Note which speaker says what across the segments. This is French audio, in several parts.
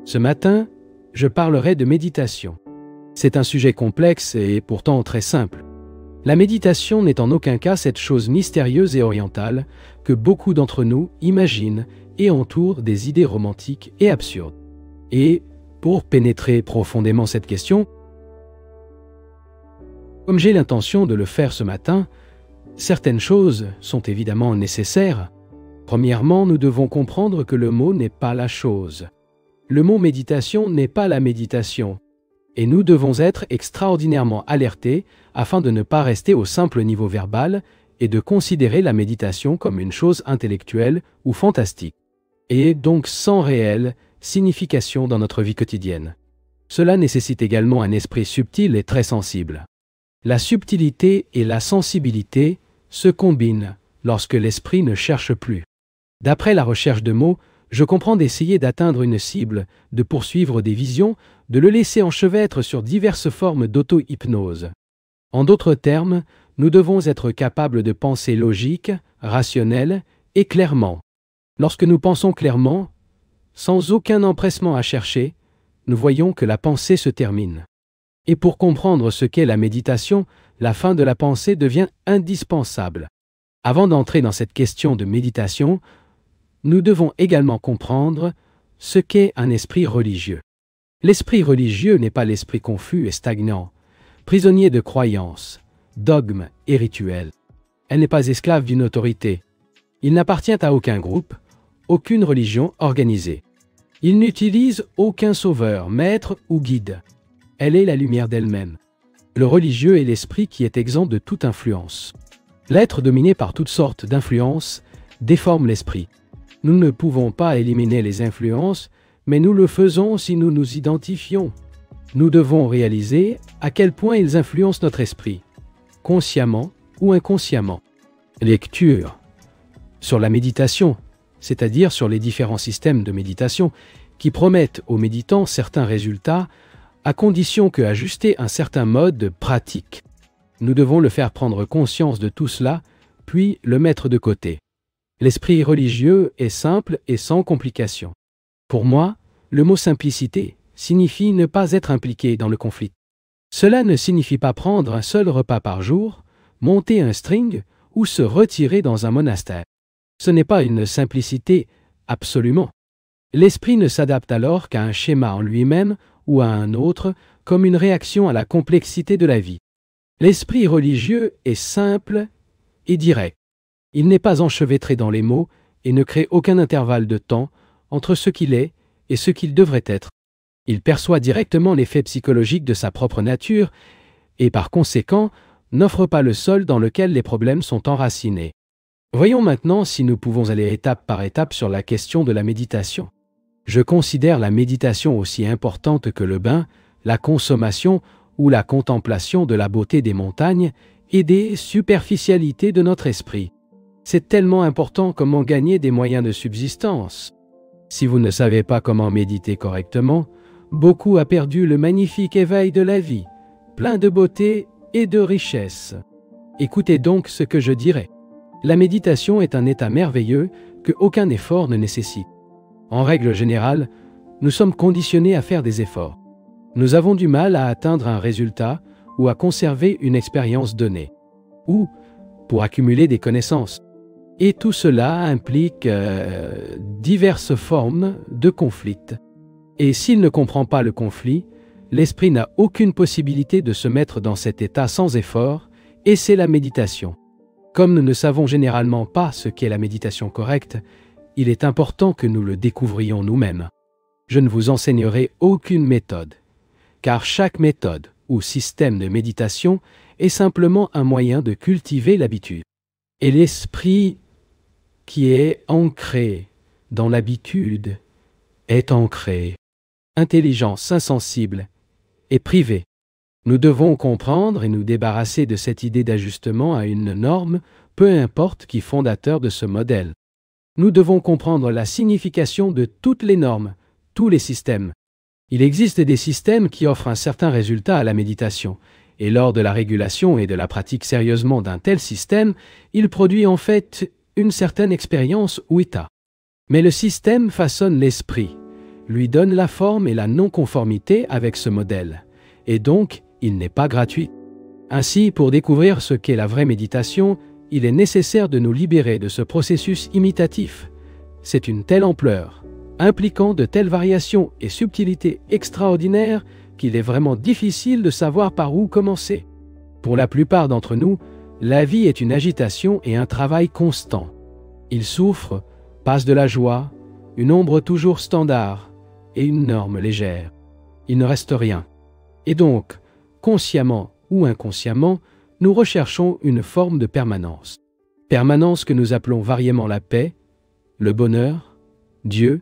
Speaker 1: Ce matin, je parlerai de méditation. C'est un sujet complexe et pourtant très simple. La méditation n'est en aucun cas cette chose mystérieuse et orientale que beaucoup d'entre nous imaginent et entourent des idées romantiques et absurdes. Et, pour pénétrer profondément cette question, comme j'ai l'intention de le faire ce matin, certaines choses sont évidemment nécessaires. Premièrement, nous devons comprendre que le mot n'est pas la chose. Le mot méditation n'est pas la méditation. Et nous devons être extraordinairement alertés afin de ne pas rester au simple niveau verbal et de considérer la méditation comme une chose intellectuelle ou fantastique, et donc sans réelle signification dans notre vie quotidienne. Cela nécessite également un esprit subtil et très sensible. La subtilité et la sensibilité se combinent lorsque l'esprit ne cherche plus. D'après la recherche de mots, je comprends d'essayer d'atteindre une cible, de poursuivre des visions, de le laisser enchevêtre sur diverses formes d'auto-hypnose. En d'autres termes, nous devons être capables de penser logique, rationnel et clairement. Lorsque nous pensons clairement, sans aucun empressement à chercher, nous voyons que la pensée se termine. Et pour comprendre ce qu'est la méditation, la fin de la pensée devient indispensable. Avant d'entrer dans cette question de méditation, nous devons également comprendre ce qu'est un esprit religieux. L'esprit religieux n'est pas l'esprit confus et stagnant, prisonnier de croyances, dogmes et rituels. Elle n'est pas esclave d'une autorité. Il n'appartient à aucun groupe, aucune religion organisée. Il n'utilise aucun sauveur, maître ou guide. Elle est la lumière d'elle-même. Le religieux est l'esprit qui est exempt de toute influence. L'être dominé par toutes sortes d'influences déforme l'esprit. Nous ne pouvons pas éliminer les influences, mais nous le faisons si nous nous identifions. Nous devons réaliser à quel point ils influencent notre esprit, consciemment ou inconsciemment. Lecture sur la méditation, c'est-à-dire sur les différents systèmes de méditation qui promettent aux méditants certains résultats à condition que ajuster un certain mode pratique. Nous devons le faire prendre conscience de tout cela, puis le mettre de côté. L'esprit religieux est simple et sans complication. Pour moi, le mot simplicité signifie ne pas être impliqué dans le conflit. Cela ne signifie pas prendre un seul repas par jour, monter un string ou se retirer dans un monastère. Ce n'est pas une simplicité absolument. L'esprit ne s'adapte alors qu'à un schéma en lui-même ou à un autre comme une réaction à la complexité de la vie. L'esprit religieux est simple et direct. Il n'est pas enchevêtré dans les mots et ne crée aucun intervalle de temps entre ce qu'il est et ce qu'il devrait être. Il perçoit directement l'effet psychologique de sa propre nature et par conséquent n'offre pas le sol dans lequel les problèmes sont enracinés. Voyons maintenant si nous pouvons aller étape par étape sur la question de la méditation. Je considère la méditation aussi importante que le bain, la consommation ou la contemplation de la beauté des montagnes et des superficialités de notre esprit. C'est tellement important comment gagner des moyens de subsistance. Si vous ne savez pas comment méditer correctement, beaucoup a perdu le magnifique éveil de la vie, plein de beauté et de richesse. Écoutez donc ce que je dirai. La méditation est un état merveilleux que aucun effort ne nécessite. En règle générale, nous sommes conditionnés à faire des efforts. Nous avons du mal à atteindre un résultat ou à conserver une expérience donnée, ou pour accumuler des connaissances. Et tout cela implique diverses formes de conflits. Et s'il ne comprend pas le conflit, l'esprit n'a aucune possibilité de se mettre dans cet état sans effort, et c'est la méditation. Comme nous ne savons généralement pas ce qu'est la méditation correcte, il est important que nous le découvrions nous-mêmes. Je ne vous enseignerai aucune méthode, car chaque méthode ou système de méditation est simplement un moyen de cultiver l'habitude. Et l'esprit qui est ancré dans l'habitude est ancré, intelligence insensible et privée. Nous devons comprendre et nous débarrasser de cette idée d'ajustement à une norme, peu importe qui est fondateur de ce modèle. Nous devons comprendre la signification de toutes les normes, tous les systèmes. Il existe des systèmes qui offrent un certain résultat à la méditation, et lors de la régulation et de la pratique sérieusement d'un tel système, il produit en fait une certaine expérience ou état. Mais le système façonne l'esprit, lui donne la forme et la non-conformité avec ce modèle, et donc il n'est pas gratuit. Ainsi, pour découvrir ce qu'est la vraie méditation, il est nécessaire de nous libérer de ce processus imitatif. C'est une telle ampleur, impliquant de telles variations et subtilités extraordinaires qu'il est vraiment difficile de savoir par où commencer. Pour la plupart d'entre nous, la vie est une agitation et un travail constant. Ils souffrent, passent de la joie, une ombre toujours standard et une norme légère. Il ne reste rien. Et donc, consciemment ou inconsciemment, nous recherchons une forme de permanence. Permanence que nous appelons variément la paix, le bonheur, Dieu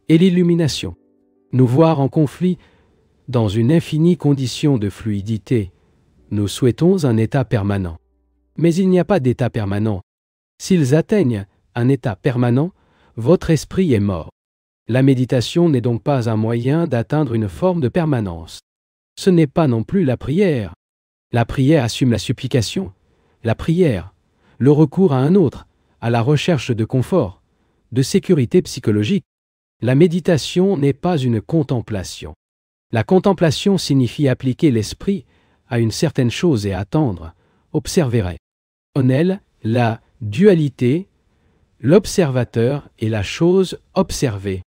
Speaker 1: et l'illumination. Nous voir en conflit dans une infinie condition de fluidité. Nous souhaitons un état permanent. Mais il n'y a pas d'état permanent. S'ils atteignent un état permanent, votre esprit est mort. La méditation n'est donc pas un moyen d'atteindre une forme de permanence. Ce n'est pas non plus la prière. La prière assume la supplication. La prière, le recours à un autre, à la recherche de confort, de sécurité psychologique. La méditation n'est pas une contemplation. La contemplation signifie appliquer l'esprit à une certaine chose et attendre, observer. En elle, la dualité, l'observateur et la chose observée.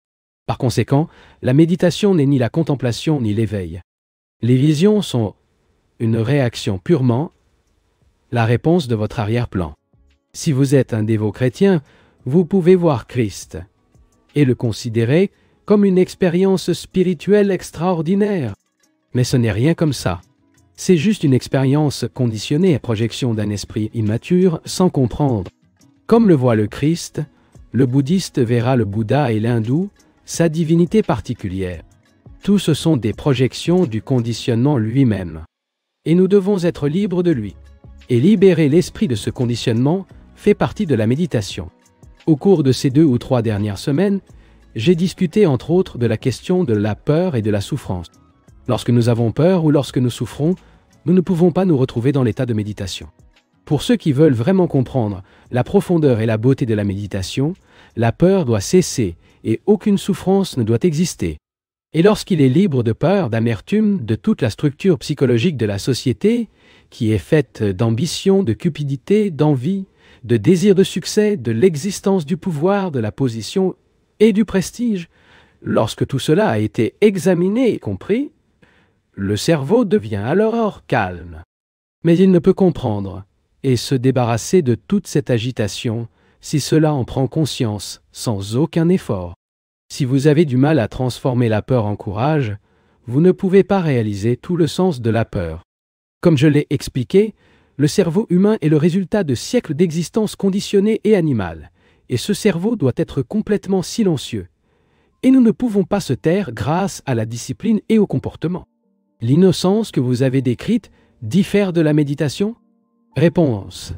Speaker 1: Par conséquent, la méditation n'est ni la contemplation ni l'éveil. Les visions sont une réaction purement, la réponse de votre arrière-plan. Si vous êtes un dévot chrétien, vous pouvez voir Christ et le considérer comme une expérience spirituelle extraordinaire. Mais ce n'est rien comme ça. C'est juste une expérience conditionnée à projection d'un esprit immature sans comprendre. Comme le voit le Christ, le bouddhiste verra le Bouddha et l'hindou, sa divinité particulière. Tous ce sont des projections du conditionnement lui-même. Et nous devons être libres de lui. Et libérer l'esprit de ce conditionnement fait partie de la méditation. Au cours de ces 2 ou 3 dernières semaines, j'ai discuté entre autres de la question de la peur et de la souffrance. Lorsque nous avons peur ou lorsque nous souffrons, nous ne pouvons pas nous retrouver dans l'état de méditation. Pour ceux qui veulent vraiment comprendre la profondeur et la beauté de la méditation, la peur doit cesser et aucune souffrance ne doit exister. Et lorsqu'il est libre de peur, d'amertume, de toute la structure psychologique de la société, qui est faite d'ambition, de cupidité, d'envie, de désir de succès, de l'existence du pouvoir, de la position et du prestige, lorsque tout cela a été examiné et compris, le cerveau devient alors calme. Mais il ne peut comprendre et se débarrasser de toute cette agitation si cela en prend conscience sans aucun effort. Si vous avez du mal à transformer la peur en courage, vous ne pouvez pas réaliser tout le sens de la peur. Comme je l'ai expliqué, le cerveau humain est le résultat de siècles d'existence conditionnée et animale, et ce cerveau doit être complètement silencieux. Et nous ne pouvons pas se taire grâce à la discipline et au comportement. L'innocence que vous avez décrite diffère de la méditation? Réponse.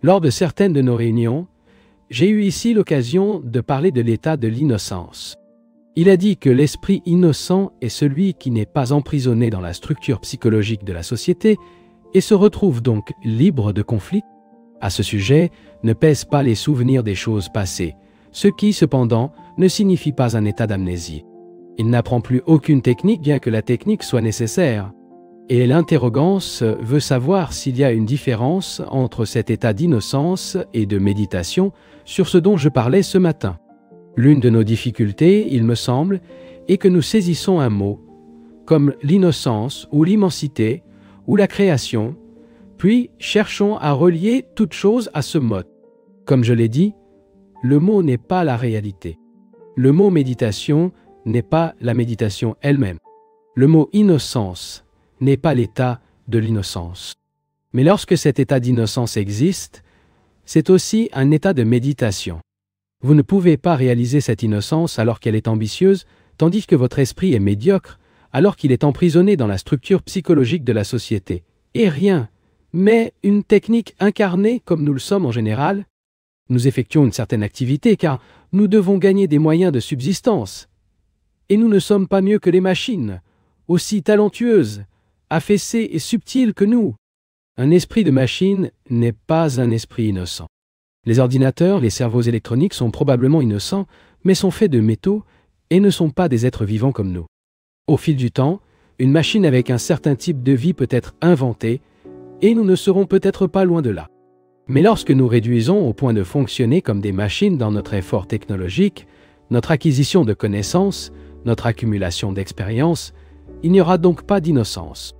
Speaker 1: Lors de certaines de nos réunions, j'ai eu ici l'occasion de parler de l'état de l'innocence. Il a dit que l'esprit innocent est celui qui n'est pas emprisonné dans la structure psychologique de la société et se retrouve donc libre de conflit. À ce sujet, ne pèsent pas les souvenirs des choses passées, ce qui, cependant, ne signifie pas un état d'amnésie. Il n'apprend plus aucune technique bien que la technique soit nécessaire. Et l'interrogance veut savoir s'il y a une différence entre cet état d'innocence et de méditation sur ce dont je parlais ce matin. L'une de nos difficultés, il me semble, est que nous saisissons un mot, comme l'innocence ou l'immensité ou la création, puis cherchons à relier toute chose à ce mot. Comme je l'ai dit, le mot n'est pas la réalité. Le mot méditation n'est pas la méditation elle-même. Le mot innocence n'est pas l'état de l'innocence. Mais lorsque cet état d'innocence existe, c'est aussi un état de méditation. Vous ne pouvez pas réaliser cette innocence alors qu'elle est ambitieuse, tandis que votre esprit est médiocre, alors qu'il est emprisonné dans la structure psychologique de la société. Et rien, mais une technique incarnée comme nous le sommes en général. Nous effectuons une certaine activité car nous devons gagner des moyens de subsistance. Et nous ne sommes pas mieux que les machines, aussi talentueuses, affaissées et subtiles que nous. Un esprit de machine n'est pas un esprit innocent. Les ordinateurs, les cerveaux électroniques sont probablement innocents, mais sont faits de métaux et ne sont pas des êtres vivants comme nous. Au fil du temps, une machine avec un certain type de vie peut être inventée, et nous ne serons peut-être pas loin de là. Mais lorsque nous réduisons au point de fonctionner comme des machines dans notre effort technologique, notre acquisition de connaissances, notre accumulation d'expériences, il n'y aura donc pas d'innocence.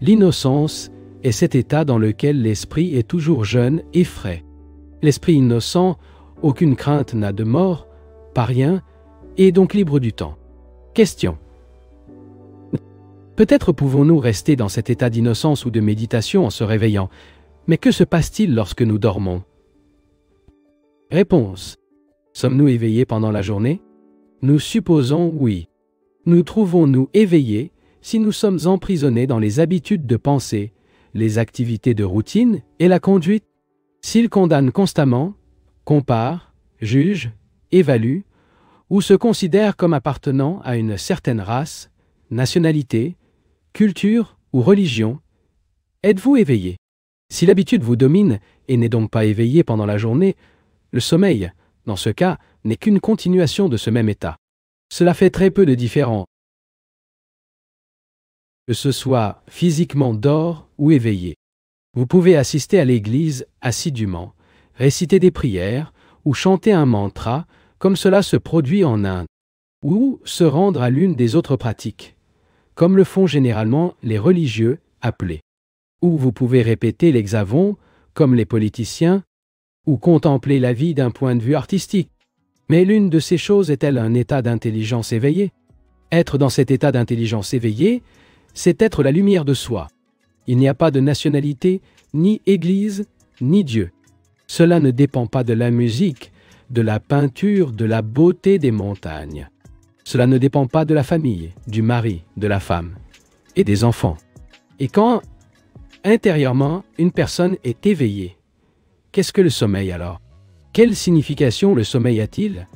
Speaker 1: L'innocence est cet état dans lequel l'esprit est toujours jeune et frais. L'esprit innocent, aucune crainte n'a de mort, pas rien, et est donc libre du temps. Question. Peut-être pouvons-nous rester dans cet état d'innocence ou de méditation en se réveillant, mais que se passe-t-il lorsque nous dormons? Réponse. Sommes-nous éveillés pendant la journée? Nous supposons oui. Nous trouvons-nous éveillés si nous sommes emprisonnés dans les habitudes de pensée, les activités de routine et la conduite? S'ils condamnent constamment, comparent, jugent, évaluent, ou se considèrent comme appartenant à une certaine race, nationalité, culture ou religion, êtes-vous éveillé? Si l'habitude vous domine et n'est donc pas éveillé pendant la journée, le sommeil, dans ce cas, n'est qu'une continuation de ce même état. Cela fait très peu de différence, que ce soit physiquement dehors ou éveillé. Vous pouvez assister à l'église assidûment, réciter des prières ou chanter un mantra comme cela se produit en Inde, ou se rendre à l'une des autres pratiques, comme le font généralement les religieux appelés. Ou vous pouvez répéter l'hexavon, comme les politiciens, ou contempler la vie d'un point de vue artistique. Mais l'une de ces choses est-elle un état d'intelligence éveillé? Être dans cet état d'intelligence éveillée, c'est être la lumière de soi. Il n'y a pas de nationalité, ni église, ni Dieu. Cela ne dépend pas de la musique, de la peinture, de la beauté des montagnes. Cela ne dépend pas de la famille, du mari, de la femme et des enfants. Et quand, intérieurement, une personne est éveillée, qu'est-ce que le sommeil alors? Quelle signification le sommeil a-t-il?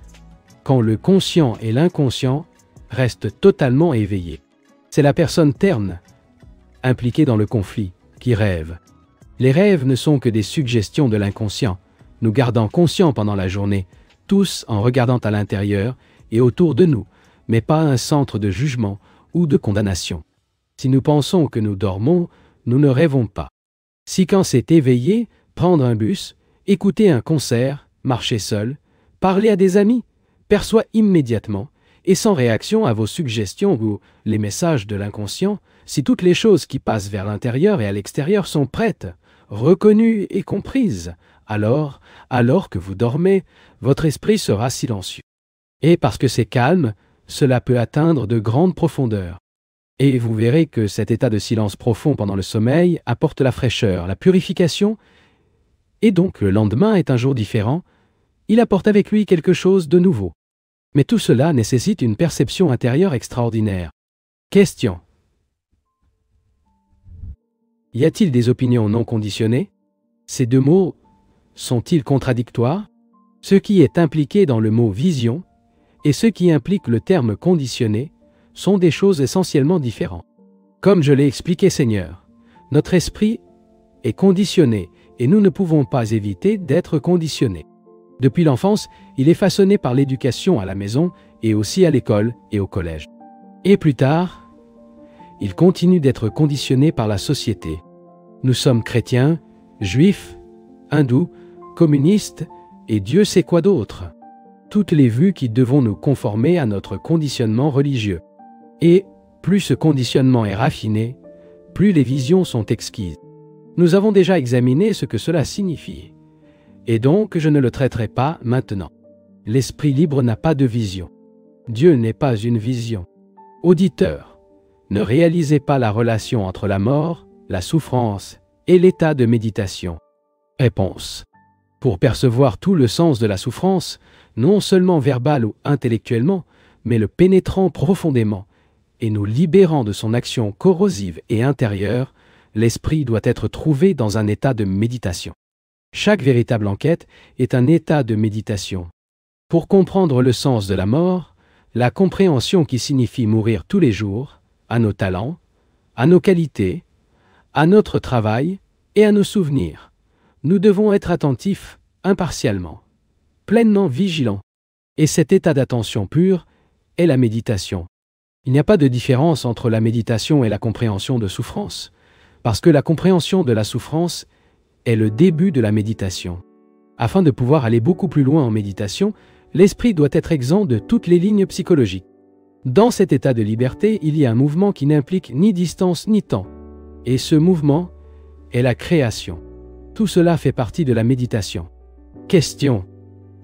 Speaker 1: Quand le conscient et l'inconscient restent totalement éveillés. C'est la personne terne, impliquée dans le conflit, qui rêve. Les rêves ne sont que des suggestions de l'inconscient, nous gardant conscients pendant la journée, tous en regardant à l'intérieur et autour de nous, mais pas un centre de jugement ou de condamnation. Si nous pensons que nous dormons, nous ne rêvons pas. Si quand c'est éveillé, prendre un bus, écouter un concert, marcher seul, parler à des amis, perçoit immédiatement, et sans réaction à vos suggestions ou les messages de l'inconscient, si toutes les choses qui passent vers l'intérieur et à l'extérieur sont prêtes, reconnues et comprises, alors que vous dormez, votre esprit sera silencieux. Et parce que c'est calme, cela peut atteindre de grandes profondeurs. Et vous verrez que cet état de silence profond pendant le sommeil apporte la fraîcheur, la purification, et donc le lendemain est un jour différent, il apporte avec lui quelque chose de nouveau. Mais tout cela nécessite une perception intérieure extraordinaire. Question. Y a-t-il des opinions non conditionnées? Ces deux mots sont-ils contradictoires? Ce qui est impliqué dans le mot vision et ce qui implique le terme conditionné sont des choses essentiellement différentes. Comme je l'ai expliqué, Seigneur, notre esprit est conditionné et nous ne pouvons pas éviter d'être conditionnés. Depuis l'enfance, il est façonné par l'éducation à la maison et aussi à l'école et au collège. Et plus tard, il continue d'être conditionné par la société. Nous sommes chrétiens, juifs, hindous, communistes et Dieu sait quoi d'autre. Toutes les vues qui devons nous conformer à notre conditionnement religieux. Et plus ce conditionnement est raffiné, plus les visions sont exquises. Nous avons déjà examiné ce que cela signifie. Et donc je ne le traiterai pas maintenant. L'esprit libre n'a pas de vision. Dieu n'est pas une vision. Auditeur, ne réalisez pas la relation entre la mort, la souffrance et l'état de méditation. Réponse. Pour percevoir tout le sens de la souffrance, non seulement verbal ou intellectuellement, mais le pénétrant profondément et nous libérant de son action corrosive et intérieure, l'esprit doit être trouvé dans un état de méditation. Chaque véritable enquête est un état de méditation. Pour comprendre le sens de la mort, la compréhension qui signifie mourir tous les jours, à nos talents, à nos qualités, à notre travail et à nos souvenirs, nous devons être attentifs impartialement, pleinement vigilants. Et cet état d'attention pure est la méditation. Il n'y a pas de différence entre la méditation et la compréhension de souffrance, parce que la compréhension de la souffrance est le début de la méditation. Afin de pouvoir aller beaucoup plus loin en méditation, l'esprit doit être exempt de toutes les lignes psychologiques. Dans cet état de liberté, il y a un mouvement qui n'implique ni distance ni temps. Et ce mouvement est la création. Tout cela fait partie de la méditation. Question.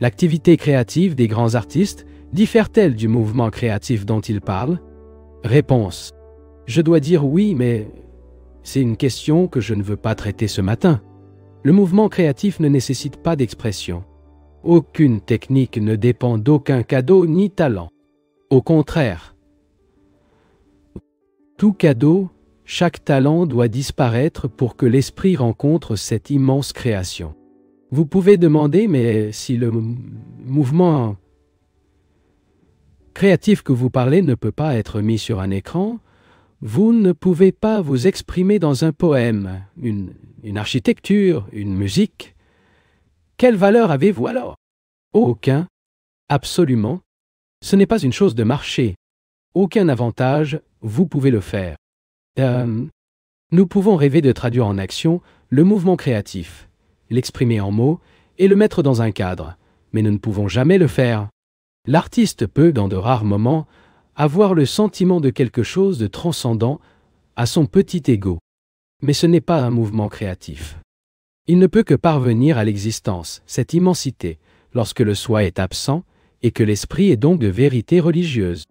Speaker 1: L'activité créative des grands artistes diffère-t-elle du mouvement créatif dont ils parlent? Réponse. Je dois dire oui, mais c'est une question que je ne veux pas traiter ce matin. Le mouvement créatif ne nécessite pas d'expression. Aucune technique ne dépend d'aucun cadeau ni talent. Au contraire, tout cadeau, chaque talent doit disparaître pour que l'esprit rencontre cette immense création. Vous pouvez demander, mais si le mouvement créatif que vous parlez ne peut pas être mis sur un écran, vous ne pouvez pas vous exprimer dans un poème, une architecture, une musique. Quelle valeur avez-vous alors? Aucun. Absolument. Ce n'est pas une chose de marché. Aucun avantage, vous pouvez le faire. Nous pouvons rêver de traduire en action le mouvement créatif, l'exprimer en mots et le mettre dans un cadre, mais nous ne pouvons jamais le faire. L'artiste peut, dans de rares moments, avoir le sentiment de quelque chose de transcendant à son petit ego. Mais ce n'est pas un mouvement créatif. Il ne peut que parvenir à l'existence, cette immensité, lorsque le soi est absent et que l'esprit est donc de vérité religieuse.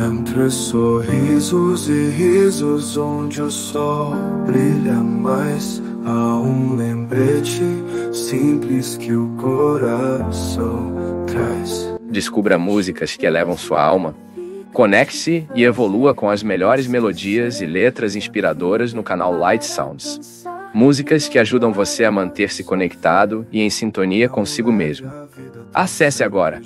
Speaker 2: Entre sorrisos e risos onde o sol brilha mais, há lembrete simples que o coração traz.
Speaker 3: Descubra músicas que elevam sua alma. Conecte-se e evolua com as melhores melodias e letras inspiradoras no canal Light Sounds. Músicas que ajudam você a manter-se conectado e em sintonia consigo mesmo. Acesse agora.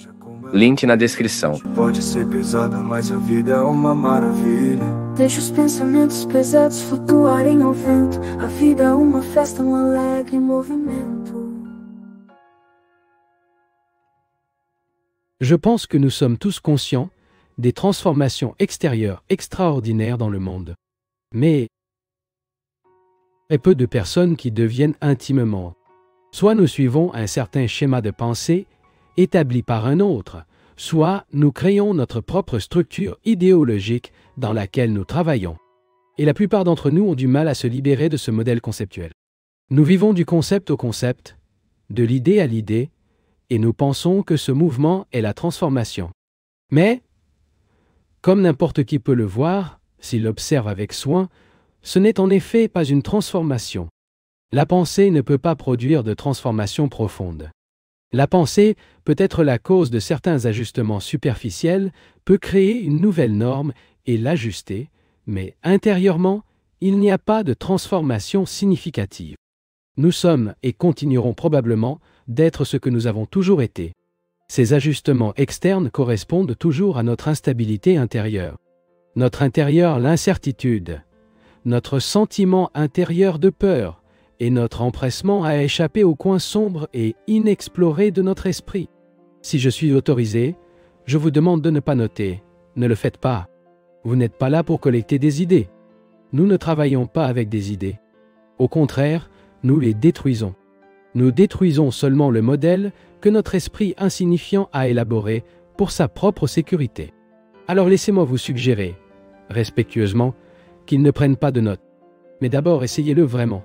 Speaker 3: Link na descrição.
Speaker 2: Pode ser pesada, mas a vida é uma maravilha.
Speaker 4: Deixa os pensamentos pesados flutuarem ao vento. A vida é uma festa, um alegre movimento.
Speaker 1: Je pense que nous sommes tous conscients des transformations extérieures extraordinaires dans le monde. Mais très peu de personnes qui deviennent intimement. Soit nous suivons un certain schéma de pensée établi par un autre, soit nous créons notre propre structure idéologique dans laquelle nous travaillons. Et la plupart d'entre nous ont du mal à se libérer de ce modèle conceptuel. Nous vivons du concept au concept, de l'idée à l'idée, et nous pensons que ce mouvement est la transformation. Mais, comme n'importe qui peut le voir, s'il l'observe avec soin, ce n'est en effet pas une transformation. La pensée ne peut pas produire de transformation profonde. La pensée peut être la cause de certains ajustements superficiels, peut créer une nouvelle norme et l'ajuster, mais intérieurement, il n'y a pas de transformation significative. Nous sommes et continuerons probablement d'être ce que nous avons toujours été. Ces ajustements externes correspondent toujours à notre instabilité intérieure. Notre intérieur, l'incertitude, notre sentiment intérieur de peur, et notre empressement à échapper aux coins sombres et inexplorés de notre esprit. Si je suis autorisé, je vous demande de ne pas noter. Ne le faites pas. Vous n'êtes pas là pour collecter des idées. Nous ne travaillons pas avec des idées. Au contraire, nous les détruisons. Nous détruisons seulement le modèle que notre esprit insignifiant a élaboré pour sa propre sécurité. Alors laissez-moi vous suggérer, respectueusement, qu'ils ne prennent pas de notes. Mais d'abord, essayez-le vraiment.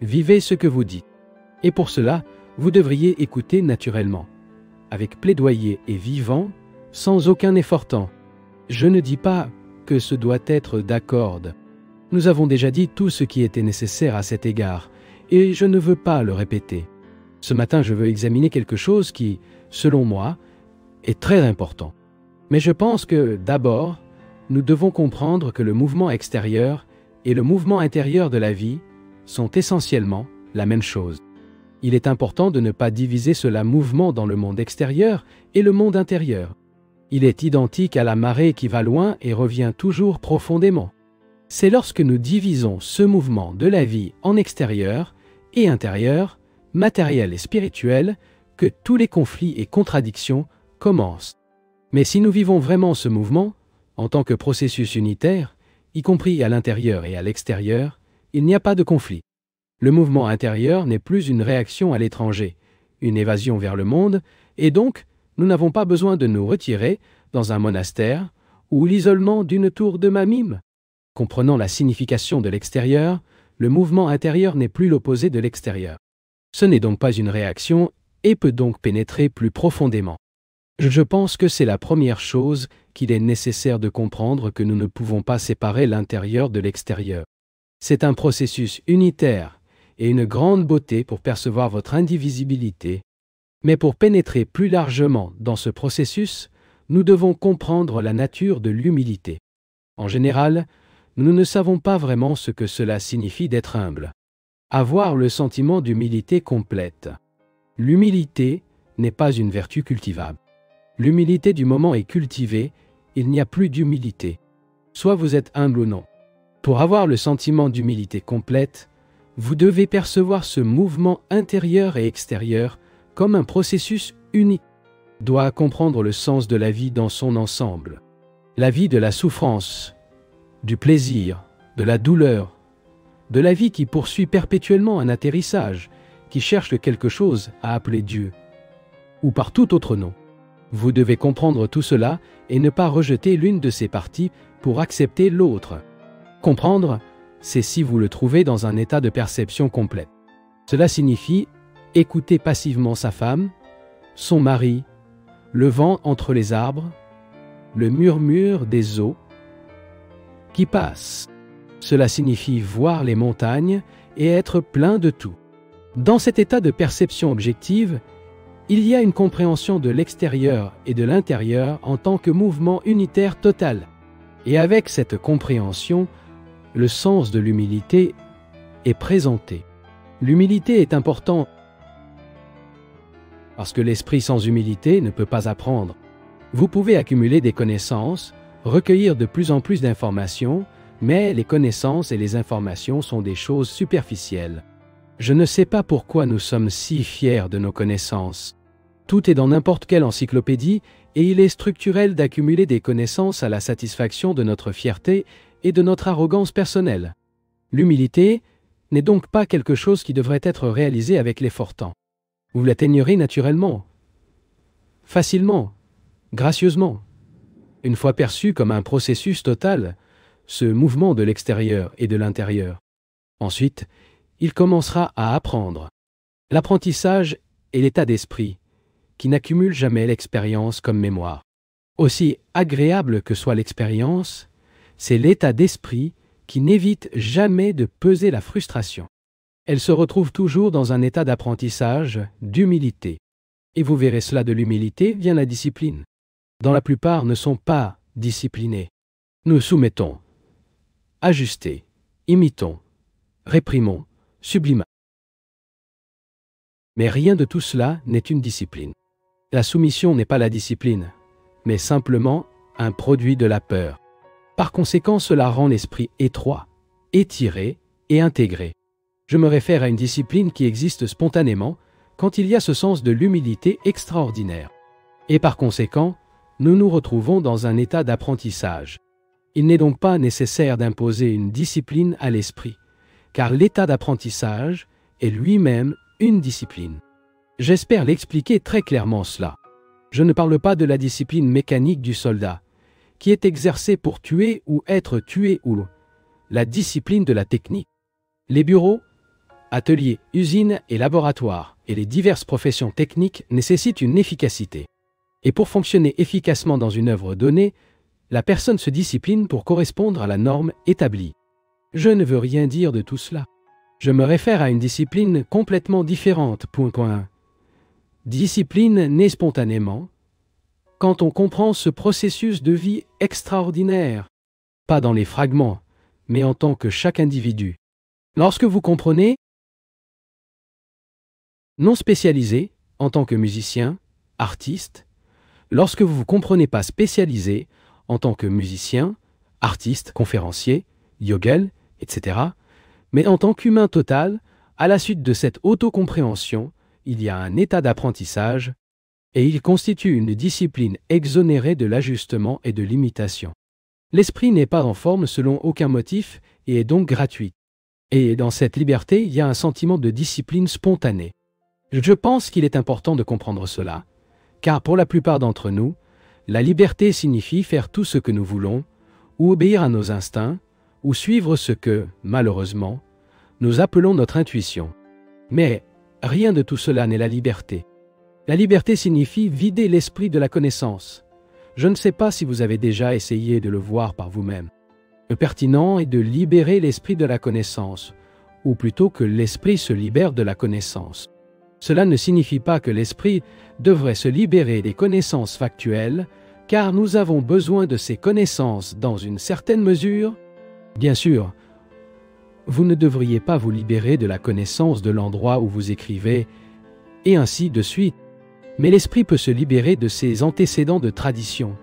Speaker 1: Vivez ce que vous dites. Et pour cela, vous devriez écouter naturellement, avec plaidoyer et vivant, sans aucun effort temps. Je ne dis pas que ce doit être d'accorde. Nous avons déjà dit tout ce qui était nécessaire à cet égard, et je ne veux pas le répéter. Ce matin, je veux examiner quelque chose qui, selon moi, est très important. Mais je pense que, d'abord, nous devons comprendre que le mouvement extérieur et le mouvement intérieur de la vie sont essentiellement la même chose. Il est important de ne pas diviser cela mouvement dans le monde extérieur et le monde intérieur. Il est identique à la marée qui va loin et revient toujours profondément. C'est lorsque nous divisons ce mouvement de la vie en extérieur et intérieur, matériel et spirituel, que tous les conflits et contradictions commencent. Mais si nous vivons vraiment ce mouvement, en tant que processus unitaire, y compris à l'intérieur et à l'extérieur, il n'y a pas de conflit. Le mouvement intérieur n'est plus une réaction à l'étranger, une évasion vers le monde, et donc nous n'avons pas besoin de nous retirer dans un monastère ou l'isolement d'une tour de Mamim. Comprenant la signification de l'extérieur, le mouvement intérieur n'est plus l'opposé de l'extérieur. Ce n'est donc pas une réaction et peut donc pénétrer plus profondément. Je pense que c'est la première chose qu'il est nécessaire de comprendre, que nous ne pouvons pas séparer l'intérieur de l'extérieur. C'est un processus unitaire et une grande beauté pour percevoir votre indivisibilité. Mais pour pénétrer plus largement dans ce processus, nous devons comprendre la nature de l'humilité. En général, nous ne savons pas vraiment ce que cela signifie d'être humble. Avoir le sentiment d'humilité complète. L'humilité n'est pas une vertu cultivable. L'humilité du moment est cultivée, il n'y a plus d'humilité. Soit vous êtes humble ou non. Pour avoir le sentiment d'humilité complète, vous devez percevoir ce mouvement intérieur et extérieur comme un processus unique. Doit comprendre le sens de la vie dans son ensemble. La vie de la souffrance, du plaisir, de la douleur, de la vie qui poursuit perpétuellement un atterrissage, qui cherche quelque chose à appeler Dieu, ou par tout autre nom. Vous devez comprendre tout cela et ne pas rejeter l'une de ces parties pour accepter l'autre. Comprendre, c'est si vous le trouvez dans un état de perception complète. Cela signifie écouter passivement sa femme, son mari, le vent entre les arbres, le murmure des eaux qui passent. Cela signifie voir les montagnes et être plein de tout. Dans cet état de perception objective, il y a une compréhension de l'extérieur et de l'intérieur en tant que mouvement unitaire total. Et avec cette compréhension, le sens de l'humilité est présenté. L'humilité est importante parce que l'esprit sans humilité ne peut pas apprendre. Vous pouvez accumuler des connaissances, recueillir de plus en plus d'informations, mais les connaissances et les informations sont des choses superficielles. Je ne sais pas pourquoi nous sommes si fiers de nos connaissances. Tout est dans n'importe quelle encyclopédie et il est structurel d'accumuler des connaissances à la satisfaction de notre fierté et de notre arrogance personnelle. L'humilité n'est donc pas quelque chose qui devrait être réalisé avec l'effort temps. Vous l'atteignerez naturellement, facilement, gracieusement. Une fois perçu comme un processus total, ce mouvement de l'extérieur et de l'intérieur. Ensuite, il commencera à apprendre. L'apprentissage est l'état d'esprit qui n'accumule jamais l'expérience comme mémoire. Aussi agréable que soit l'expérience, c'est l'état d'esprit qui n'évite jamais de peser la frustration. Elle se retrouve toujours dans un état d'apprentissage, d'humilité. Et vous verrez cela, de l'humilité vient la discipline. Dans la plupart ne sont pas disciplinés. Nous soumettons, ajustons, imitons, réprimons, sublimons. Mais rien de tout cela n'est une discipline. La soumission n'est pas la discipline, mais simplement un produit de la peur. Par conséquent, cela rend l'esprit étroit, étiré et intégré. Je me réfère à une discipline qui existe spontanément quand il y a ce sens de l'humilité extraordinaire. Et par conséquent, nous nous retrouvons dans un état d'apprentissage. Il n'est donc pas nécessaire d'imposer une discipline à l'esprit, car l'état d'apprentissage est lui-même une discipline. J'espère l'expliquer très clairement cela. Je ne parle pas de la discipline mécanique du soldat, qui est exercée pour tuer ou être tué, ou la discipline de la technique. Les bureaux, ateliers, usines et laboratoires et les diverses professions techniques nécessitent une efficacité. Et pour fonctionner efficacement dans une œuvre donnée, la personne se discipline pour correspondre à la norme établie. Je ne veux rien dire de tout cela. Je me réfère à une discipline complètement différente. Discipline naît spontanément quand on comprend ce processus de vie extraordinaire, pas dans les fragments, mais en tant que chaque individu. Lorsque vous comprenez, non spécialisé, en tant que musicien, artiste, Lorsque vous ne vous comprenez pas spécialisé en tant que musicien, artiste, conférencier, yogel, etc., mais en tant qu'humain total, à la suite de cette autocompréhension, il y a un état d'apprentissage et il constitue une discipline exonérée de l'ajustement et de l'imitation. L'esprit n'est pas en forme selon aucun motif et est donc gratuit. Et dans cette liberté, il y a un sentiment de discipline spontanée. Je pense qu'il est important de comprendre cela, car pour la plupart d'entre nous, la liberté signifie faire tout ce que nous voulons, ou obéir à nos instincts, ou suivre ce que, malheureusement, nous appelons notre intuition. Mais rien de tout cela n'est la liberté. La liberté signifie vider l'esprit de la connaissance. Je ne sais pas si vous avez déjà essayé de le voir par vous-même. Le pertinent est de libérer l'esprit de la connaissance, ou plutôt que l'esprit se libère de la connaissance. Cela ne signifie pas que l'esprit devrait se libérer des connaissances factuelles, car nous avons besoin de ces connaissances dans une certaine mesure. Bien sûr, vous ne devriez pas vous libérer de la connaissance de l'endroit où vous écrivez, et ainsi de suite. Mais l'esprit peut se libérer de ses antécédents de tradition,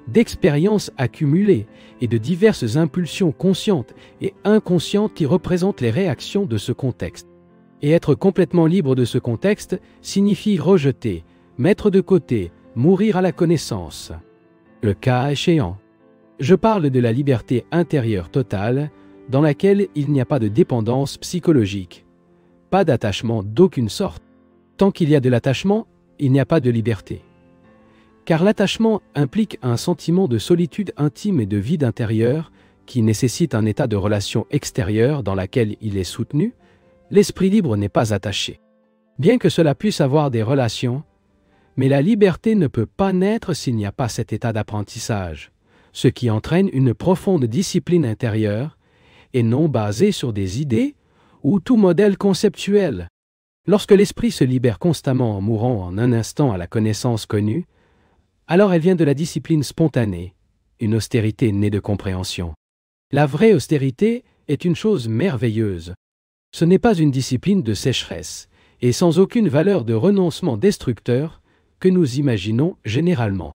Speaker 1: d'expériences accumulées et de diverses impulsions conscientes et inconscientes qui représentent les réactions de ce contexte. Et être complètement libre de ce contexte signifie rejeter, mettre de côté, mourir à la connaissance. Le cas échéant. Je parle de la liberté intérieure totale, dans laquelle il n'y a pas de dépendance psychologique, pas d'attachement d'aucune sorte. Tant qu'il y a de l'attachement, il n'y a pas de liberté. Car l'attachement implique un sentiment de solitude intime et de vide intérieur qui nécessite un état de relation extérieure dans laquelle il est soutenu. L'esprit libre n'est pas attaché. Bien que cela puisse avoir des relations, mais la liberté ne peut pas naître s'il n'y a pas cet état d'apprentissage, ce qui entraîne une profonde discipline intérieure et non basée sur des idées ou tout modèle conceptuel. Lorsque l'esprit se libère constamment en mourant en un instant à la connaissance connue, alors elle vient de la discipline spontanée, une austérité née de compréhension. La vraie austérité est une chose merveilleuse. Ce n'est pas une discipline de sécheresse, et sans aucune valeur de renoncement destructeur que nous imaginons généralement.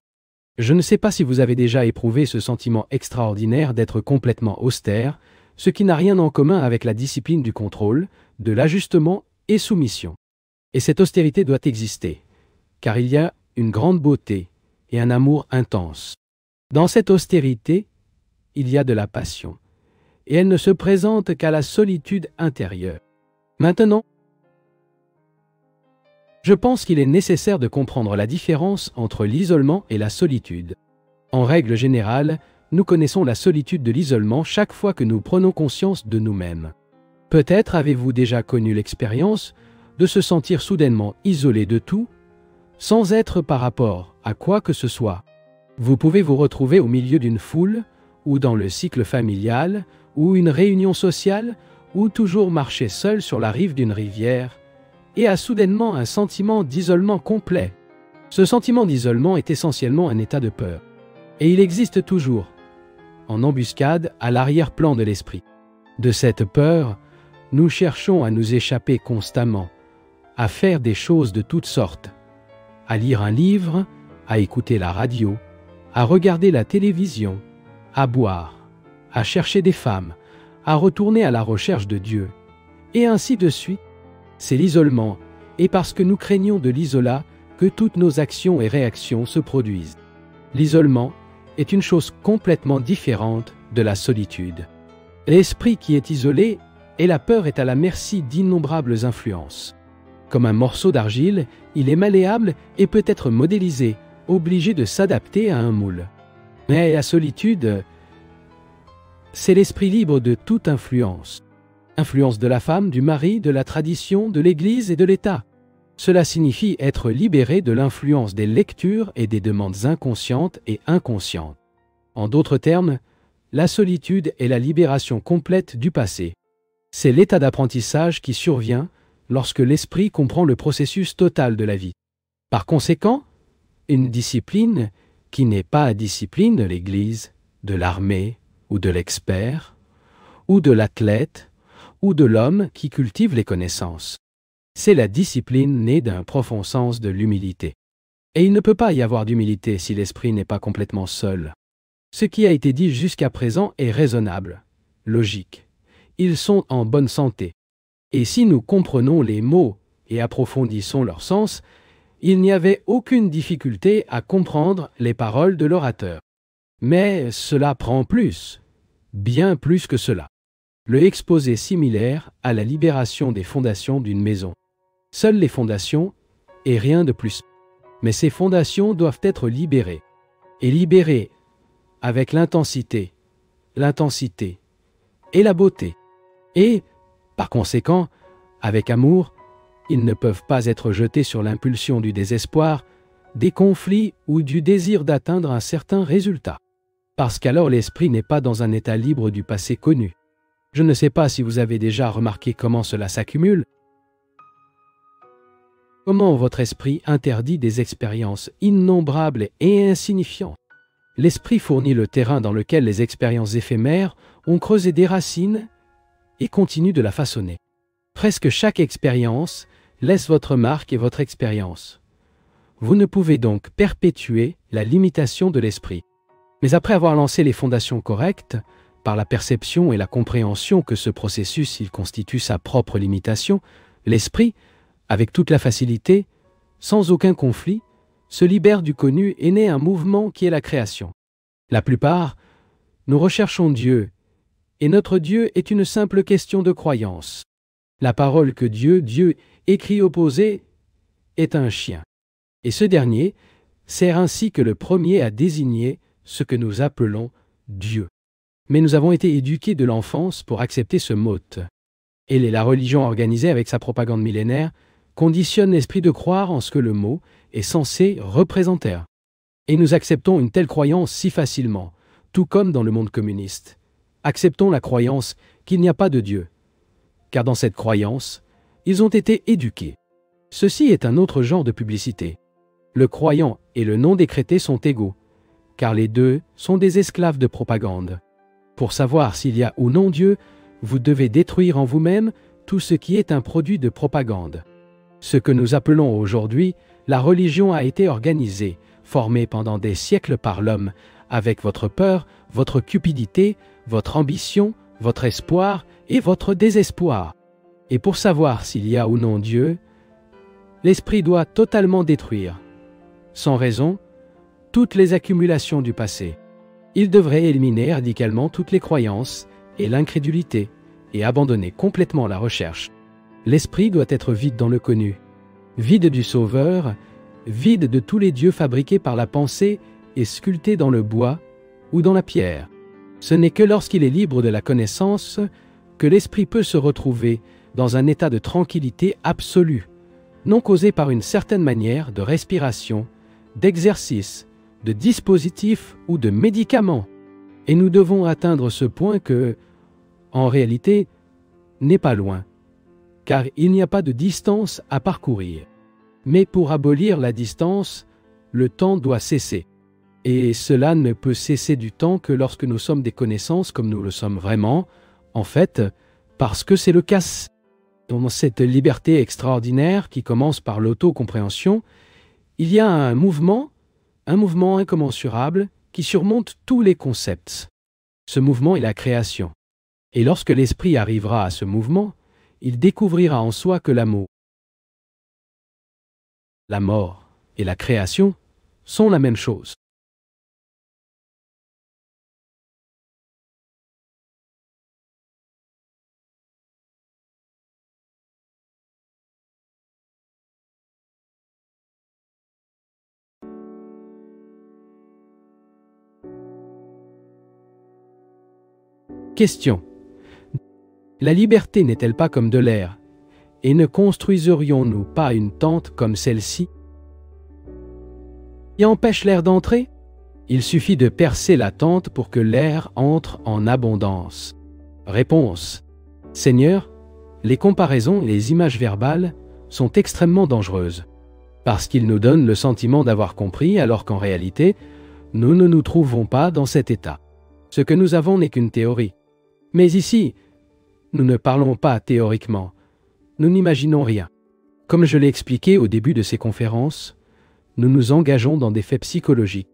Speaker 1: Je ne sais pas si vous avez déjà éprouvé ce sentiment extraordinaire d'être complètement austère, ce qui n'a rien en commun avec la discipline du contrôle, de l'ajustement et soumission. Et cette austérité doit exister, car il y a une grande beauté et un amour intense. Dans cette austérité, il y a de la passion, et elle ne se présente qu'à la solitude intérieure. Maintenant, je pense qu'il est nécessaire de comprendre la différence entre l'isolement et la solitude. En règle générale, nous connaissons la solitude de l'isolement chaque fois que nous prenons conscience de nous-mêmes. Peut-être avez-vous déjà connu l'expérience de se sentir soudainement isolé de tout, sans être par rapport à quoi que ce soit. Vous pouvez vous retrouver au milieu d'une foule, ou dans le cycle familial, ou une réunion sociale, ou toujours marcher seul sur la rive d'une rivière, et a soudainement un sentiment d'isolement complet. Ce sentiment d'isolement est essentiellement un état de peur. Et il existe toujours, en embuscade, à l'arrière-plan de l'esprit. De cette peur, nous cherchons à nous échapper constamment, à faire des choses de toutes sortes, à lire un livre, à écouter la radio, à regarder la télévision, à boire, à chercher des femmes, à retourner à la recherche de Dieu, et ainsi de suite. C'est l'isolement, et parce que nous craignons de l'isolat que toutes nos actions et réactions se produisent. L'isolement est une chose complètement différente de la solitude. L'esprit qui est isolé et la peur est à la merci d'innombrables influences. Comme un morceau d'argile, il est malléable et peut être modélisé, obligé de s'adapter à un moule. Mais la solitude, c'est l'esprit libre de toute influence. Influence de la femme, du mari, de la tradition, de l'Église et de l'État. Cela signifie être libéré de l'influence des lectures et des demandes inconscientes et inconscientes. En d'autres termes, la solitude est la libération complète du passé. C'est l'état d'apprentissage qui survient lorsque l'esprit comprend le processus total de la vie. Par conséquent, une discipline qui n'est pas la discipline de l'Église, de l'armée ou de l'expert, ou de l'athlète, ou de l'homme qui cultive les connaissances. C'est la discipline née d'un profond sens de l'humilité. Et il ne peut pas y avoir d'humilité si l'esprit n'est pas complètement seul. Ce qui a été dit jusqu'à présent est raisonnable, logique. Ils sont en bonne santé. Et si nous comprenons les mots et approfondissons leur sens, il n'y avait aucune difficulté à comprendre les paroles de l'orateur. Mais cela prend plus, bien plus que cela. Le exposé similaire à la libération des fondations d'une maison. Seules les fondations et rien de plus. Mais ces fondations doivent être libérées. Et libérées avec l'intensité et la beauté. Et, par conséquent, avec amour, ils ne peuvent pas être jetés sur l'impulsion du désespoir, des conflits ou du désir d'atteindre un certain résultat. Parce qu'alors l'esprit n'est pas dans un état libre du passé connu. Je ne sais pas si vous avez déjà remarqué comment cela s'accumule. Comment votre esprit interdit des expériences innombrables et insignifiantes. L'esprit fournit le terrain dans lequel les expériences éphémères ont creusé des racines et continue de la façonner. Presque chaque expérience laisse votre marque et votre expérience. Vous ne pouvez donc perpétuer la limitation de l'esprit. Mais après avoir lancé les fondations correctes, par la perception et la compréhension que ce processus il constitue sa propre limitation, l'esprit, avec toute la facilité, sans aucun conflit, se libère du connu et naît un mouvement qui est la création. La plupart, nous recherchons Dieu, et notre Dieu est une simple question de croyance. La parole que Dieu, écrit opposé, est un chien. Et ce dernier sert ainsi que le premier à désigner ce que nous appelons Dieu. Mais nous avons été éduqués de l'enfance pour accepter ce mot. Et la religion organisée avec sa propagande millénaire conditionne l'esprit de croire en ce que le mot est censé représenter. Et nous acceptons une telle croyance si facilement, tout comme dans le monde communiste. Acceptons la croyance qu'il n'y a pas de Dieu. Car dans cette croyance, ils ont été éduqués. Ceci est un autre genre de publicité. Le croyant et le non décrété sont égaux, car les deux sont des esclaves de propagande. Pour savoir s'il y a ou non Dieu, vous devez détruire en vous-même tout ce qui est un produit de propagande. Ce que nous appelons aujourd'hui la religion a été organisée, formée pendant des siècles par l'homme, avec votre peur, votre cupidité, votre ambition, votre espoir et votre désespoir. Et pour savoir s'il y a ou non Dieu, l'esprit doit totalement détruire, sans raison, toutes les accumulations du passé. Il devrait éliminer radicalement toutes les croyances et l'incrédulité et abandonner complètement la recherche. L'esprit doit être vide dans le connu, vide du Sauveur, vide de tous les dieux fabriqués par la pensée et sculptés dans le bois ou dans la pierre. Ce n'est que lorsqu'il est libre de la connaissance que l'esprit peut se retrouver dans un état de tranquillité absolue, non causé par une certaine manière de respiration, d'exercice, de dispositif ou de médicament. Et nous devons atteindre ce point que, en réalité, n'est pas loin, car il n'y a pas de distance à parcourir. Mais pour abolir la distance, le temps doit cesser. Et cela ne peut cesser du temps que lorsque nous sommes des connaissances comme nous le sommes vraiment, en fait, parce que c'est le cas. Dans cette liberté extraordinaire qui commence par l'autocompréhension, il y a un mouvement incommensurable qui surmonte tous les concepts. Ce mouvement est la création. Et lorsque l'esprit arrivera à ce mouvement, il découvrira en soi que la mort et la création sont la même chose. Question. La liberté n'est-elle pas comme de l'air, et ne construiserions-nous pas une tente comme celle-ci qui empêche l'air d'entrer? Il suffit de percer la tente pour que l'air entre en abondance. Réponse. Seigneur, les comparaisons et les images verbales sont extrêmement dangereuses, parce qu'ils nous donnent le sentiment d'avoir compris alors qu'en réalité, nous ne nous trouvons pas dans cet état. Ce que nous avons n'est qu'une théorie. Mais ici, nous ne parlons pas théoriquement, nous n'imaginons rien. Comme je l'ai expliqué au début de ces conférences, nous nous engageons dans des faits psychologiques.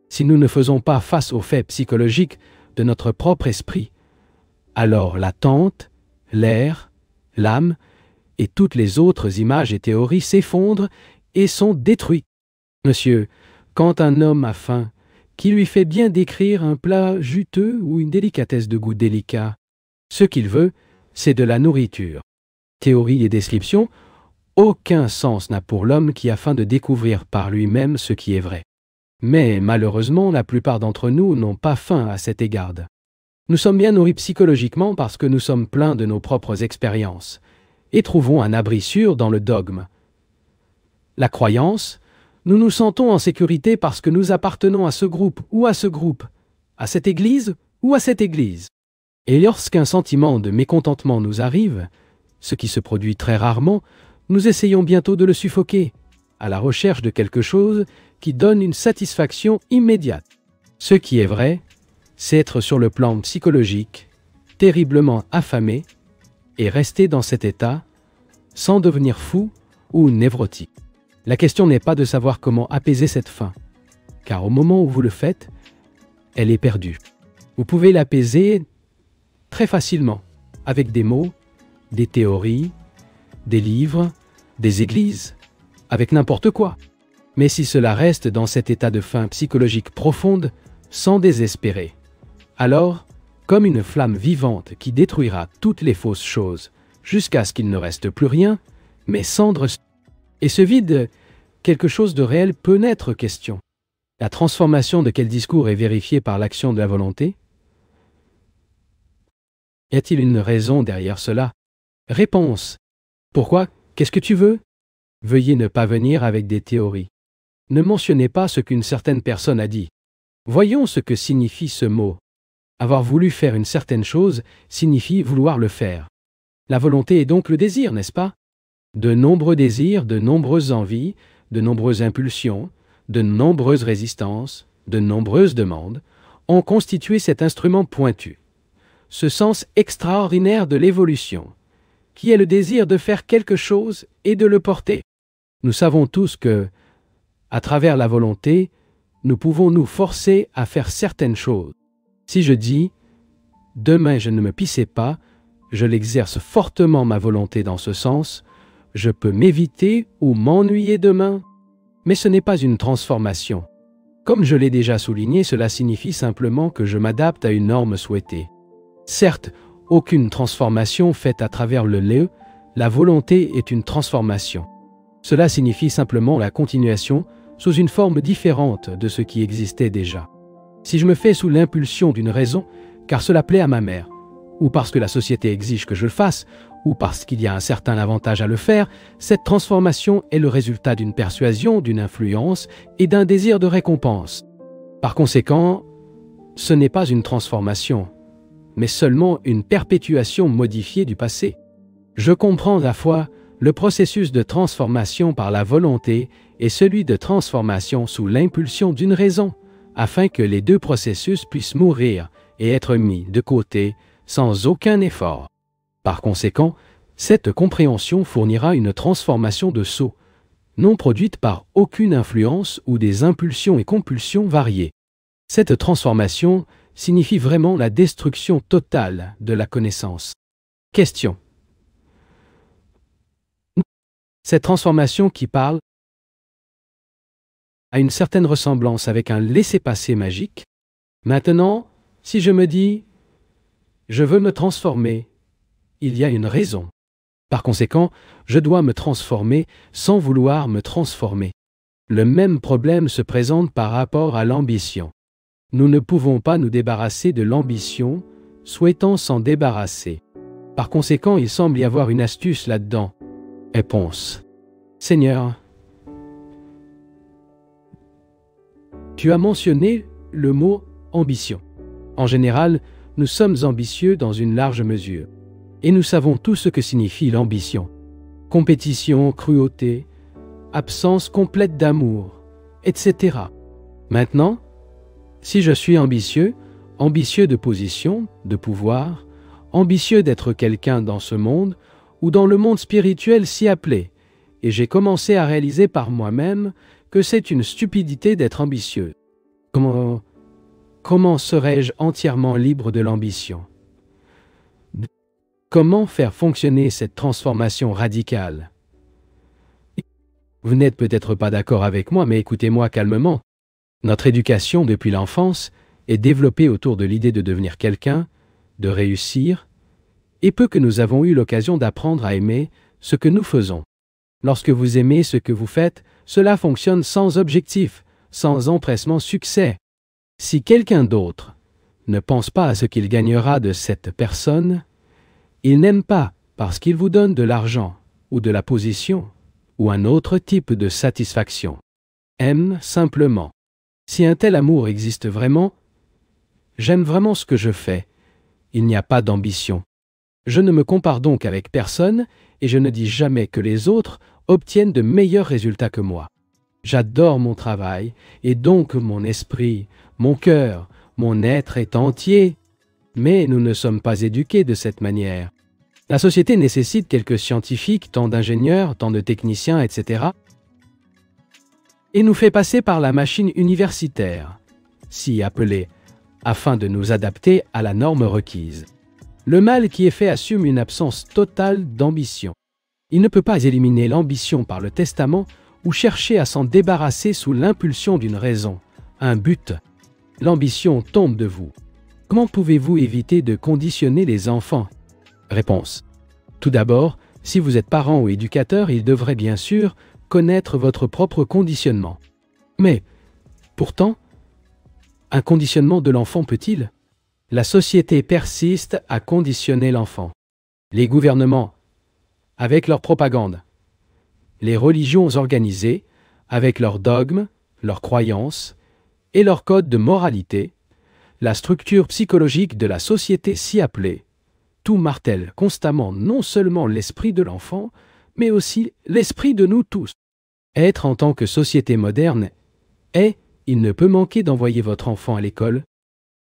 Speaker 1: Si nous ne faisons pas face aux faits psychologiques de notre propre esprit, alors l'attente, l'air, l'âme et toutes les autres images et théories s'effondrent et sont détruites. Monsieur, quand un homme a faim, qui lui fait bien décrire un plat juteux ou une délicatesse de goût délicat? Ce qu'il veut, c'est de la nourriture. Théorie et description, aucun sens n'a pour l'homme qui a faim de découvrir par lui-même ce qui est vrai. Mais malheureusement, la plupart d'entre nous n'ont pas faim à cet égard. Nous sommes bien nourris psychologiquement parce que nous sommes pleins de nos propres expériences et trouvons un abri sûr dans le dogme. La croyance, nous nous sentons en sécurité parce que nous appartenons à ce groupe ou à ce groupe, à cette église ou à cette église. Et lorsqu'un sentiment de mécontentement nous arrive, ce qui se produit très rarement, nous essayons bientôt de le suffoquer, à la recherche de quelque chose qui donne une satisfaction immédiate. Ce qui est vrai, c'est être sur le plan psychologique, terriblement affamé, et rester dans cet état, sans devenir fou ou névrotique. La question n'est pas de savoir comment apaiser cette faim, car au moment où vous le faites, elle est perdue. Vous pouvez l'apaiser très facilement, avec des mots, des théories, des livres, des églises, avec n'importe quoi. Mais si cela reste dans cet état de faim psychologique profonde, sans désespérer, alors, comme une flamme vivante qui détruira toutes les fausses choses, jusqu'à ce qu'il ne reste plus rien, mais cendres. Et ce vide, quelque chose de réel peut naître question. La transformation de quel discours est vérifiée par l'action de la volonté? Y a-t-il une raison derrière cela? Réponse. Pourquoi? Qu'est-ce que tu veux? Veuillez ne pas venir avec des théories. Ne mentionnez pas ce qu'une certaine personne a dit. Voyons ce que signifie ce mot. Avoir voulu faire une certaine chose signifie vouloir le faire. La volonté est donc le désir, n'est-ce pas? De nombreux désirs, de nombreuses envies, de nombreuses impulsions, de nombreuses résistances, de nombreuses demandes ont constitué cet instrument pointu. Ce sens extraordinaire de l'évolution, qui est le désir de faire quelque chose et de le porter. Nous savons tous que, à travers la volonté, nous pouvons nous forcer à faire certaines choses. Si je dis « demain je ne me pissais pas », je l'exerce fortement ma volonté dans ce sens, je peux m'éviter ou m'ennuyer demain. Mais ce n'est pas une transformation. Comme je l'ai déjà souligné, cela signifie simplement que je m'adapte à une norme souhaitée. Certes, aucune transformation faite à travers le lait, la volonté est une transformation. Cela signifie simplement la continuation sous une forme différente de ce qui existait déjà. Si je me fais sous l'impulsion d'une raison, car cela plaît à ma mère, ou parce que la société exige que je le fasse, ou parce qu'il y a un certain avantage à le faire, cette transformation est le résultat d'une persuasion, d'une influence et d'un désir de récompense. Par conséquent, ce n'est pas une transformation, mais seulement une perpétuation modifiée du passé. Je comprends à la fois le processus de transformation par la volonté et celui de transformation sous l'impulsion d'une raison, afin que les deux processus puissent mourir et être mis de côté sans aucun effort. Par conséquent, cette compréhension fournira une transformation de sceau, non produite par aucune influence ou des impulsions et compulsions variées. Cette transformation signifie vraiment la destruction totale de la connaissance. Question. Cette transformation qui parle a une certaine ressemblance avec un laissez-passer magique. Maintenant, si je me dis « je veux me transformer », il y a une raison. Par conséquent, je dois me transformer sans vouloir me transformer. Le même problème se présente par rapport à l'ambition. Nous ne pouvons pas nous débarrasser de l'ambition, souhaitant s'en débarrasser. Par conséquent, il semble y avoir une astuce là-dedans. Réponse. Seigneur, tu as mentionné le mot ambition. En général, nous sommes ambitieux dans une large mesure. Et nous savons tout ce que signifie l'ambition. Compétition, cruauté, absence complète d'amour, etc. Maintenant, si je suis ambitieux, ambitieux de position, de pouvoir, ambitieux d'être quelqu'un dans ce monde ou dans le monde spirituel si appelé, et j'ai commencé à réaliser par moi-même que c'est une stupidité d'être ambitieux. Comment serais-je entièrement libre de l'ambition? Comment faire fonctionner cette transformation radicale? Vous n'êtes peut-être pas d'accord avec moi, mais écoutez-moi calmement. Notre éducation depuis l'enfance est développée autour de l'idée de devenir quelqu'un, de réussir, et peu que nous avons eu l'occasion d'apprendre à aimer ce que nous faisons. Lorsque vous aimez ce que vous faites, cela fonctionne sans objectif, sans empressement succès. Si quelqu'un d'autre ne pense pas à ce qu'il gagnera de cette personne, il n'aime pas parce qu'il vous donne de l'argent ou de la position ou un autre type de satisfaction. Aime simplement. Si un tel amour existe vraiment, j'aime vraiment ce que je fais. Il n'y a pas d'ambition. Je ne me compare donc avec personne et je ne dis jamais que les autres obtiennent de meilleurs résultats que moi. J'adore mon travail et donc mon esprit, mon cœur, mon être est entier. Mais nous ne sommes pas éduqués de cette manière. La société nécessite quelques scientifiques, tant d'ingénieurs, tant de techniciens, etc. et nous fait passer par la machine universitaire, si appelée, afin de nous adapter à la norme requise. Le mal qui est fait assume une absence totale d'ambition. Il ne peut pas éliminer l'ambition par le testament ou chercher à s'en débarrasser sous l'impulsion d'une raison, un but. L'ambition tombe de vous. Comment pouvez-vous éviter de conditionner les enfants? Réponse. Tout d'abord, si vous êtes parent ou éducateur, il devrait bien sûr connaître votre propre conditionnement. Mais, pourtant, un conditionnement de l'enfant peut-il? La société persiste à conditionner l'enfant. Les gouvernements, avec leur propagande. Les religions organisées, avec leurs dogmes, leurs croyances et leurs codes de moralité. La structure psychologique de la société si appelée. Tout martèle constamment non seulement l'esprit de l'enfant, mais aussi l'esprit de nous tous. Être en tant que société moderne est, il ne peut manquer d'envoyer votre enfant à l'école,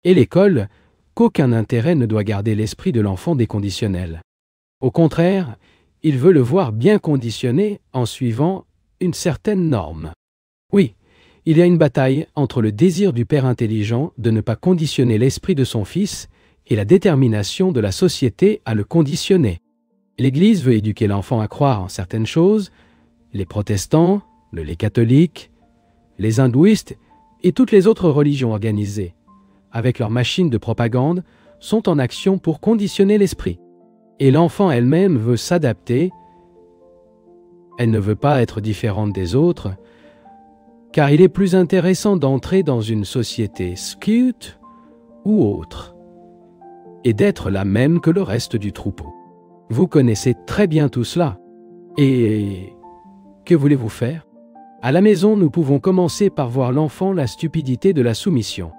Speaker 1: et l'école, qu'aucun intérêt ne doit garder l'esprit de l'enfant déconditionnel. Au contraire, il veut le voir bien conditionné en suivant une certaine norme. Oui, il y a une bataille entre le désir du père intelligent de ne pas conditionner l'esprit de son fils et la détermination de la société à le conditionner. L'Église veut éduquer l'enfant à croire en certaines choses, les protestants, les catholiques, les hindouistes et toutes les autres religions organisées, avec leurs machines de propagande, sont en action pour conditionner l'esprit. Et l'enfant elle-même veut s'adapter. Elle ne veut pas être différente des autres, car il est plus intéressant d'entrer dans une société scout ou autre, et d'être la même que le reste du troupeau. Vous connaissez très bien tout cela. Et que voulez-vous faire? À la maison, nous pouvons commencer par voir l'enfant la stupidité de la soumission.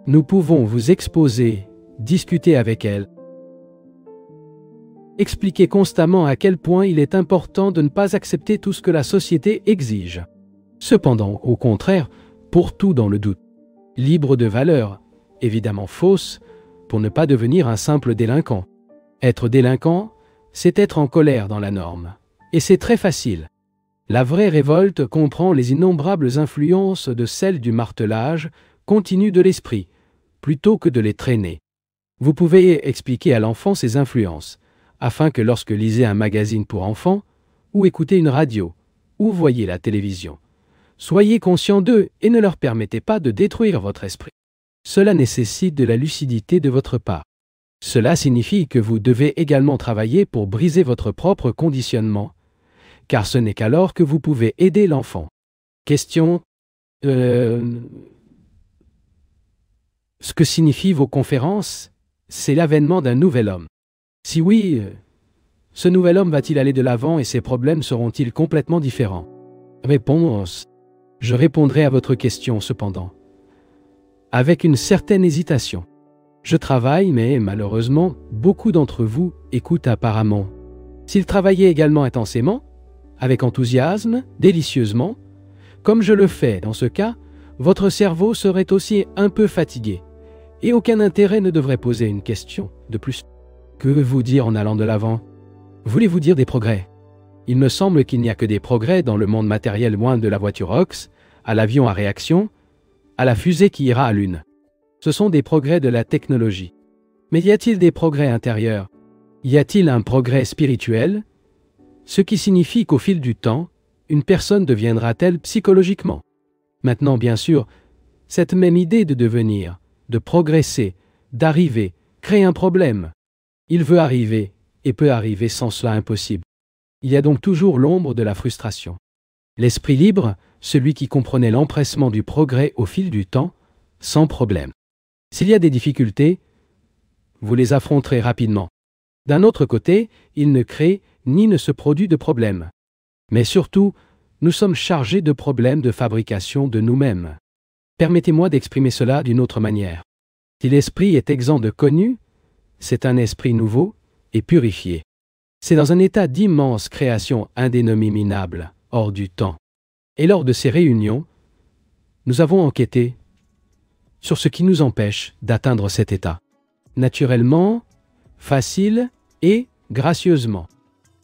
Speaker 1: Nous pouvons vous exposer, discuter avec elle, expliquer constamment à quel point il est important de ne pas accepter tout ce que la société exige. Cependant, au contraire, pour tout dans le doute, libre de valeurs, évidemment fausses, pour ne pas devenir un simple délinquant. Être délinquant, c'est être en colère dans la norme. Et c'est très facile. La vraie révolte comprend les innombrables influences de celle du martelage continu de l'esprit, plutôt que de les traîner. Vous pouvez expliquer à l'enfant ces influences, afin que lorsque lisez un magazine pour enfants, ou écoutez une radio, ou voyez la télévision, soyez conscient d'eux et ne leur permettez pas de détruire votre esprit. Cela nécessite de la lucidité de votre part. Cela signifie que vous devez également travailler pour briser votre propre conditionnement, car ce n'est qu'alors que vous pouvez aider l'enfant. Question. Ce que signifient vos conférences, c'est l'avènement d'un nouvel homme. Si oui, ce nouvel homme va-t-il aller de l'avant et ses problèmes seront-ils complètement différents? Réponse. Je répondrai à votre question cependant, avec une certaine hésitation. Je travaille, mais malheureusement, beaucoup d'entre vous écoutent apparemment. S'ils travaillaient également intensément, avec enthousiasme, délicieusement, comme je le fais dans ce cas, votre cerveau serait aussi un peu fatigué, et aucun intérêt ne devrait poser une question de plus. Que vous dire en allant de l'avant? Voulez-vous dire des progrès? Il me semble qu'il n'y a que des progrès dans le monde matériel loin de la voiture Ox, à l'avion à réaction, à la fusée qui ira à Lune. Ce sont des progrès de la technologie. Mais y a-t-il des progrès intérieurs? Y a-t-il un progrès spirituel? Ce qui signifie qu'au fil du temps, une personne deviendra-t-elle psychologiquement? Maintenant, bien sûr, cette même idée de devenir, de progresser, d'arriver, crée un problème. Il veut arriver, et peut arriver sans cela impossible. Il y a donc toujours l'ombre de la frustration. L'esprit libre, celui qui comprenait l'empressement du progrès au fil du temps, sans problème. S'il y a des difficultés, vous les affronterez rapidement. D'un autre côté, il ne crée ni ne se produit de problème. Mais surtout, nous sommes chargés de problèmes de fabrication de nous-mêmes. Permettez-moi d'exprimer cela d'une autre manière. Si l'esprit est exempt de connu, c'est un esprit nouveau et purifié. C'est dans un état d'immense création indénominable, hors du temps. Et lors de ces réunions, nous avons enquêté sur ce qui nous empêche d'atteindre cet état. Naturellement, facile et gracieusement.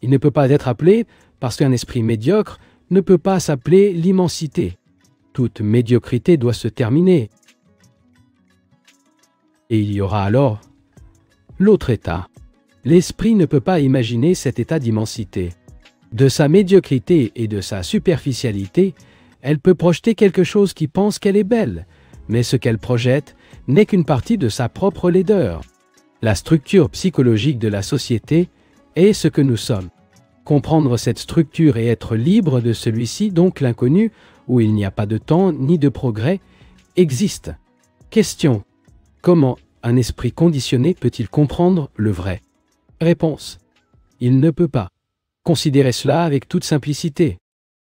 Speaker 1: Il ne peut pas être appelé parce qu'un esprit médiocre ne peut pas s'appeler l'immensité. Toute médiocrité doit se terminer. Et il y aura alors l'autre état. L'esprit ne peut pas imaginer cet état d'immensité. De sa médiocrité et de sa superficialité, elle peut projeter quelque chose qui pense qu'elle est belle, mais ce qu'elle projette n'est qu'une partie de sa propre laideur. La structure psychologique de la société est ce que nous sommes. Comprendre cette structure et être libre de celui-ci, donc l'inconnu, où il n'y a pas de temps ni de progrès, existe. Question. Comment un esprit conditionné peut-il comprendre le vrai? Réponse. Il ne peut pas. Considérez cela avec toute simplicité.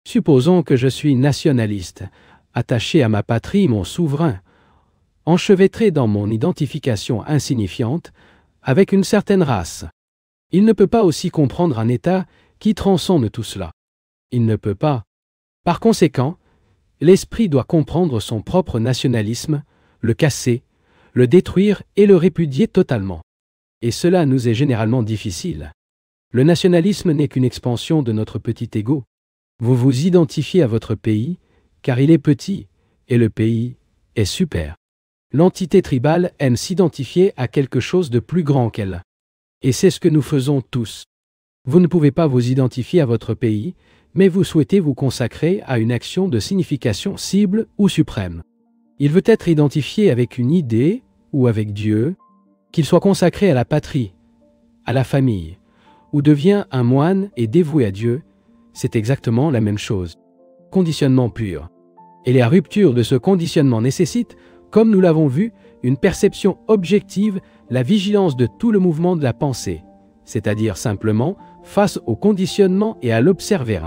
Speaker 1: Supposons que je suis nationaliste, attaché à ma patrie, mon souverain, enchevêtré dans mon identification insignifiante avec une certaine race. Il ne peut pas aussi comprendre un état qui transcende tout cela. Il ne peut pas. Par conséquent, l'esprit doit comprendre son propre nationalisme, le casser, le détruire et le répudier totalement. Et cela nous est généralement difficile. Le nationalisme n'est qu'une expansion de notre petit ego. Vous vous identifiez à votre pays, car il est petit, et le pays est super. L'entité tribale aime s'identifier à quelque chose de plus grand qu'elle. Et c'est ce que nous faisons tous. Vous ne pouvez pas vous identifier à votre pays, mais vous souhaitez vous consacrer à une action de signification cible ou suprême. Il veut être identifié avec une idée ou avec Dieu, qu'il soit consacré à la patrie, à la famille, ou devient un moine et dévoué à Dieu, c'est exactement la même chose. Conditionnement pur. Et la rupture de ce conditionnement nécessite, comme nous l'avons vu, une perception objective, la vigilance de tout le mouvement de la pensée, c'est-à-dire simplement face au conditionnement et à l'observer.